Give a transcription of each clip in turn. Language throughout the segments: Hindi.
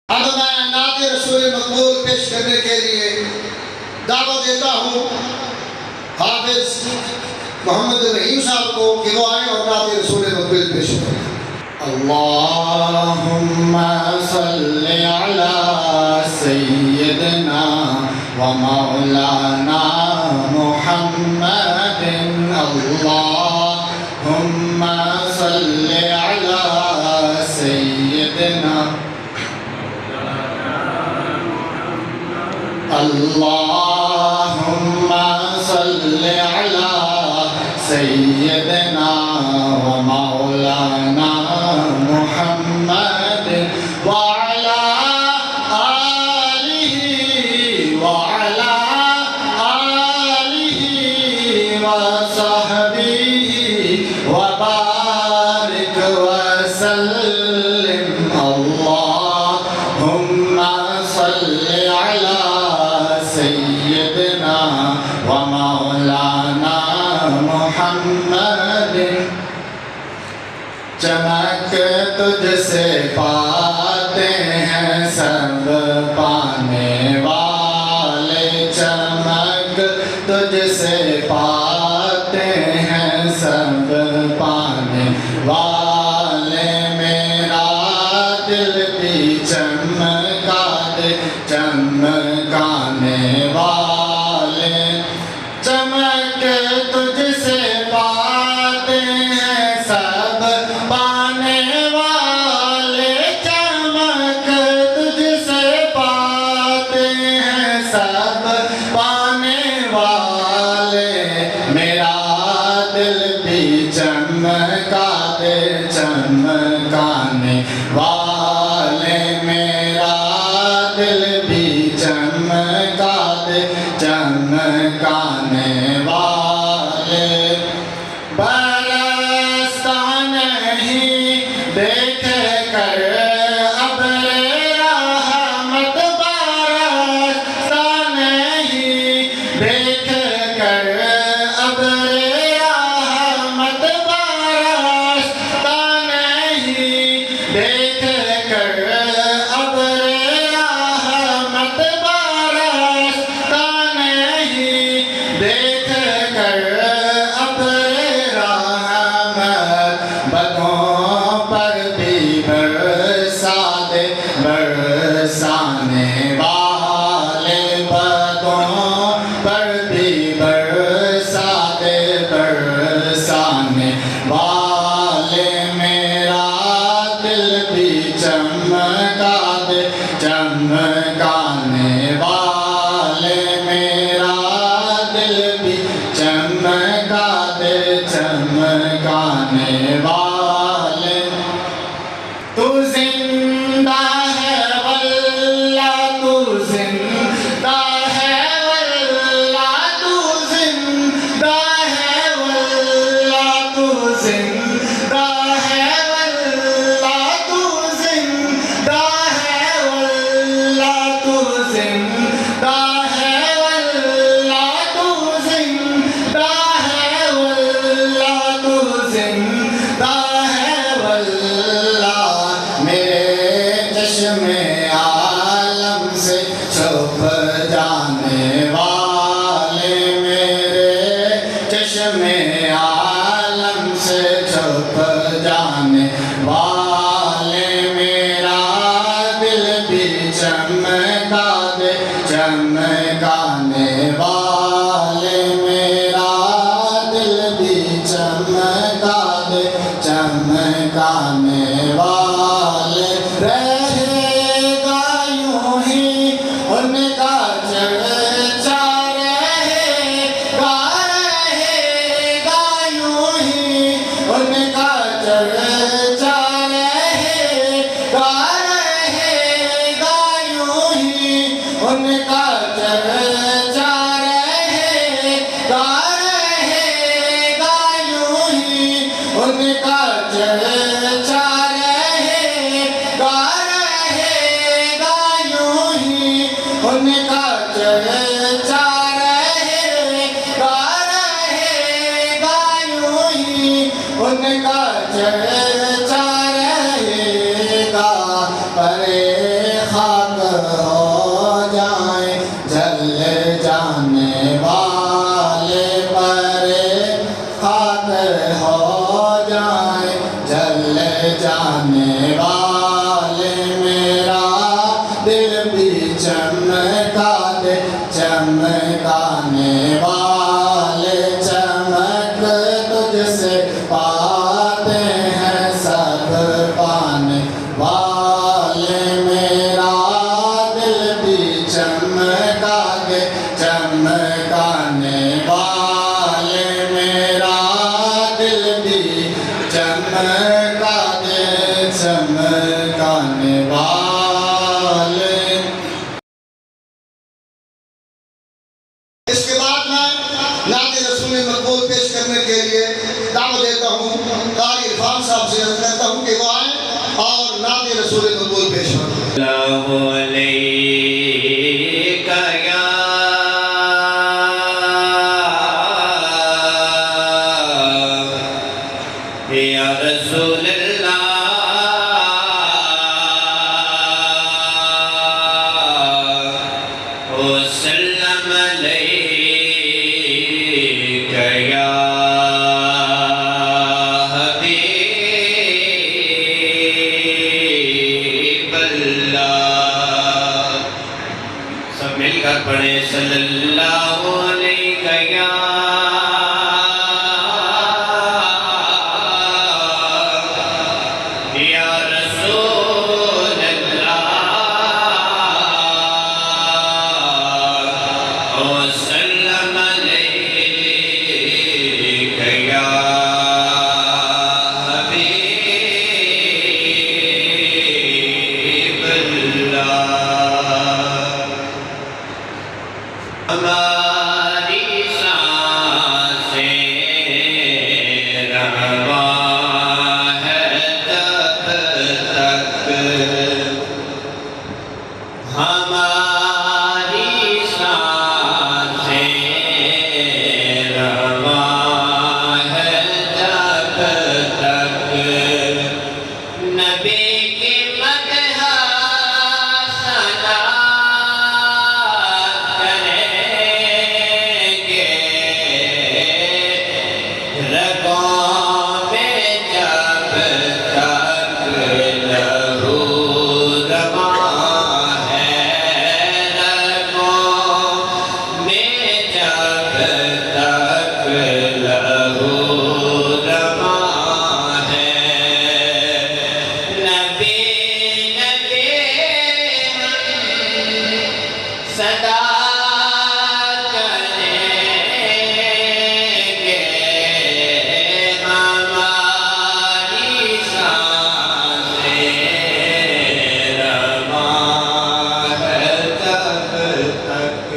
अब मैं नात रसूल मकबूल पेश करने के लिए दावत देता हूँ हाफिज मोहम्मद रहीम साहब को कि वो आए और नात रसूल मकबूल पेश करें। अल्लाहुम्मा सल्ली अला सय्यिदना व मौलाना मुहम्मदिन। अल्लाहुम्मा सल्ली अला सय्यिदना अल्लाहुम्मा सल्ली अला सय्यिदना व मौलाना मुहम्मद व अला आलिहि व सहबिहि व बारिक व सल्लिम। अल्लाहुम्मा सल्ली अला सय्यिदना व मौलाना मुहम्मद। चमक तुझसे पाते हैं सब पाने वाले, चमक तुझसे पाते हैं सब पाने वाले। मेरा दिल भी चमका दे चमकाने वाले, चमक तुझसे पाते हैं सब पाने वाले, चमक तुझसे पाते हैं सब पाने वाले। मेरा दिल भी चमका दे चमकाने वाले, मेरा दिल भी चमका दे चमकाने वाले। बरसता नहीं देख कर अब्रे रहमत, बरसता नहीं देख कर अब्रे रहमत, बरसता नहीं देख कर अब्रे रहमत, बरसता नहीं देख कर अब्रे रहमत। बदों पर भी बरसा दे बरसाने वाले, बदों पर भी बरसा दे बरसाने वाले। मेरा दिल भी चमका दे चमकाने वाले, मेरा दिल भी चमका दे चमकाने वाले। तू जिंदा है वल्लाह, तू जिंदा है वल्लाह, तू जिंदा है वल्लाह, तू जिंदा है वल्लाह, तू जिंदा है वल्लाह, तू जिंदा है वल्लाह, तू जिंदा है वल्लाह, तू जिंदा है वल्लाह। मेरे चश्मे आलम से छुप जाने वाले, मेरे चश्मे आलम से छुप जाने वाले। मेरा दिल भी चमका दे चमकाने वाले, मेरा दिल भी चमका दे चमकाने वाले। रहेगा यूं ही उनका चर्चा, रहेगा रहेगा यूं ही उनका चर्चा, रहेगा रहेगा यूं ही उनका चर्चा, रहेगा रहेगा यूं ही उनका चर्चा, रहेगा जाने वाले मेरा दिल भी चमका दे चमकाने वाले चमक तुझसे पाते हैं सब पाने वाले मेरा दिल भी चमका दे चमकाने वाले मेरा दिल भी चमका दे चमकाने वाले। इसके बाद मैं नाते रसूल मकबूल पेश करने के लिए दावत देता हूँ कारी इरफान साहब से अर्ज करता हूँ कि वो आए और नाते रसूल मकबूल पेश करें। या रसूल अल्लाह वसल्लम अलैका या हबीब अल्लाह। सब मिलकर पढ़े सल्लल्लाहु अलैका या हमारी सांसें रवां है तब तक हमारी सांसें रवां है तब तक नबी की मदह सना सदा करेंगे हमारी सांसें रवां है तब तक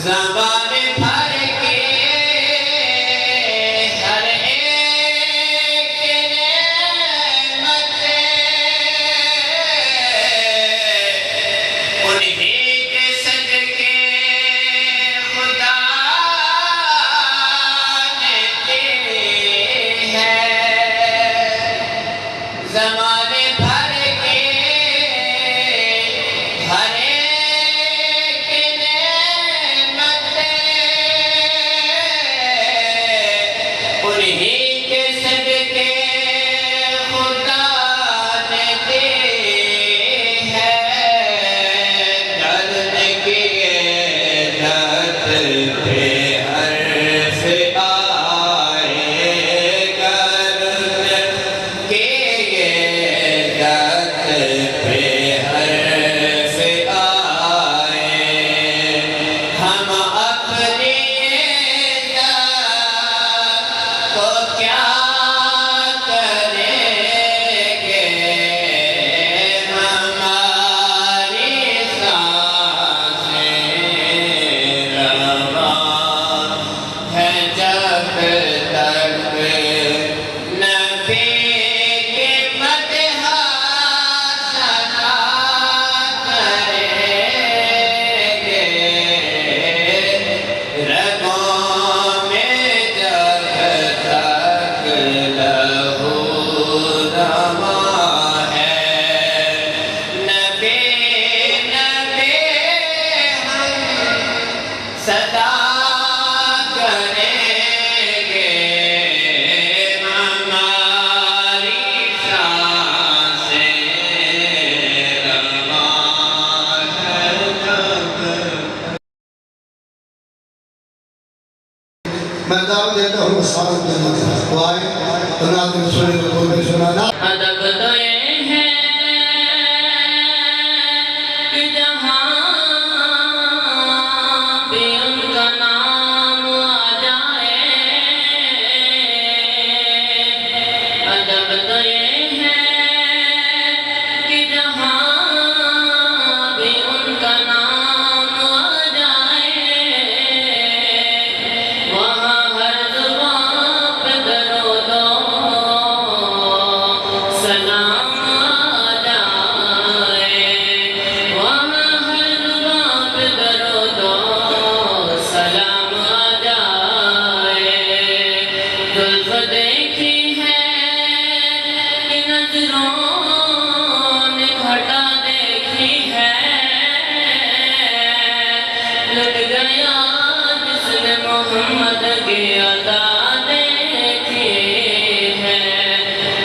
ज़माने भर के हर एक नेमतें उन्हीं के सदके खुदा ने दी है। ज़माने भर के हर एक नेमतें उन्हीं के सदके खुदा ने दी है। दर्द किए दर्द पे हर्फ आए दर्द किए दर्द पे हर्फ आए हम अपने दर्द को क्या करेंगे हमारी सांसें रवां है जब तक नबी के मदह सना करेंगे रगों में जब तक लहू रवां है। नबी नबी हम सदा करेंगे हमारी रसूल मकबूल पेश फरमाना। अदब तो ये है कि जहाँ भी उनका नाम आ जाए, अदब तो ये है कि जहाँ भी उनका नाम आ जाए, वहाँ हर जुबान पे दरूदो सलाम आ जाए, वहाँ हर जुबान पे दरूदो सलाम आ जाए। जुल्फ देखी है कि नजरों ने घटा देखी है, लुट गया जिसने मोहम्मद की अदा देखी है,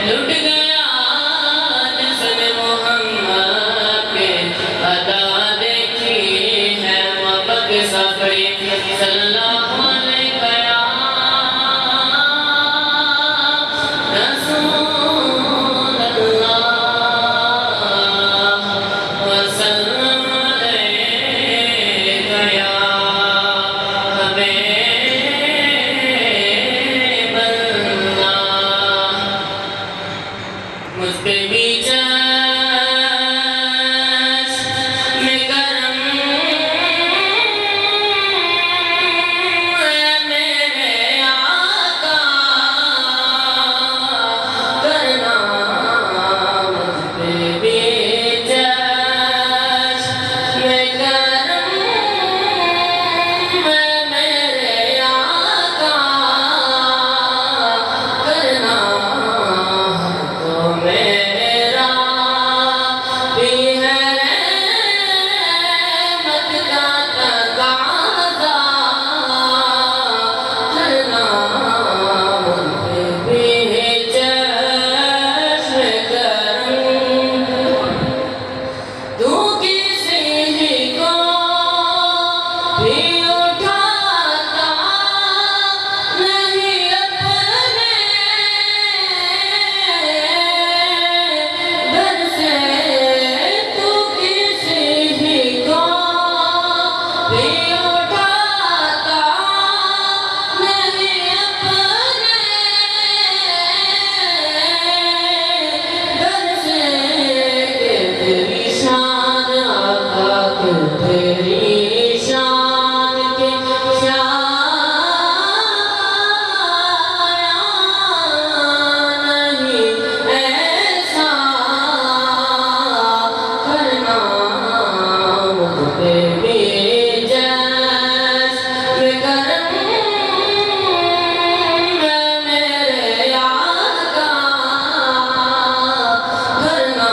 लुट गया जिसने मोहम्मद की अदा देखी है। वक़्त सफ़री सल्लल्लाहु अलैहि रसूल अल्लाह वसल्लम अलैहि या हबीब अल्लाह। मुझ पे भी चश्म करम मेरे आका करना, मुझ पे भी चश्म करम मेरे आका करना, तो मेरा भी है रहमत का तकाज़ा करना, मुझ पे भी चश्म करम। तू किसी को भी उठाता नहीं अपने घर से, तू किसी को भी उठाता नहीं अपने घर से, कि तेरी शान आका, कि तेरी शान के नहीं ऐसा करना, मुझ पे भी जश्न करम मेरे आका करना,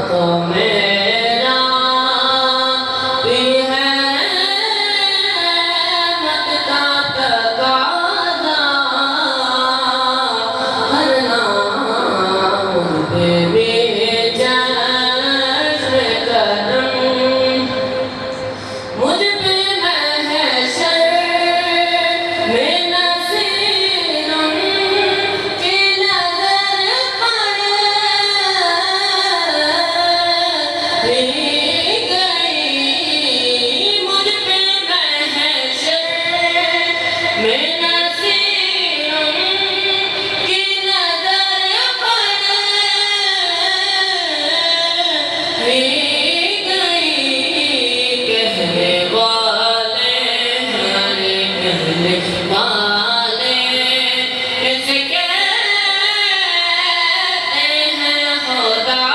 तो मेरा भी है रहमत का तकाज़ा करना, मुझ पे भी जश्न करम। मुझ पे महशर में नसीरों की नज़र पड़ गई, मुझ पे महशर में नसीरों की नज़र पड़ गई। कहने वाले हमारे कहने वाले इसे कहते हैं खुदा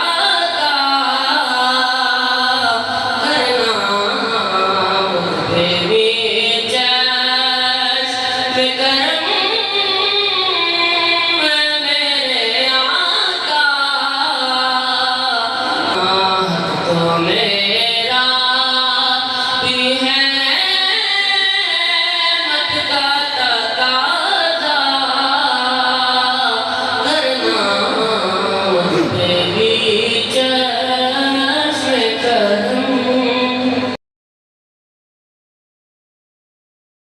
का करना, मुझ पे भी चश्म करम मेरे आका, तो मेरा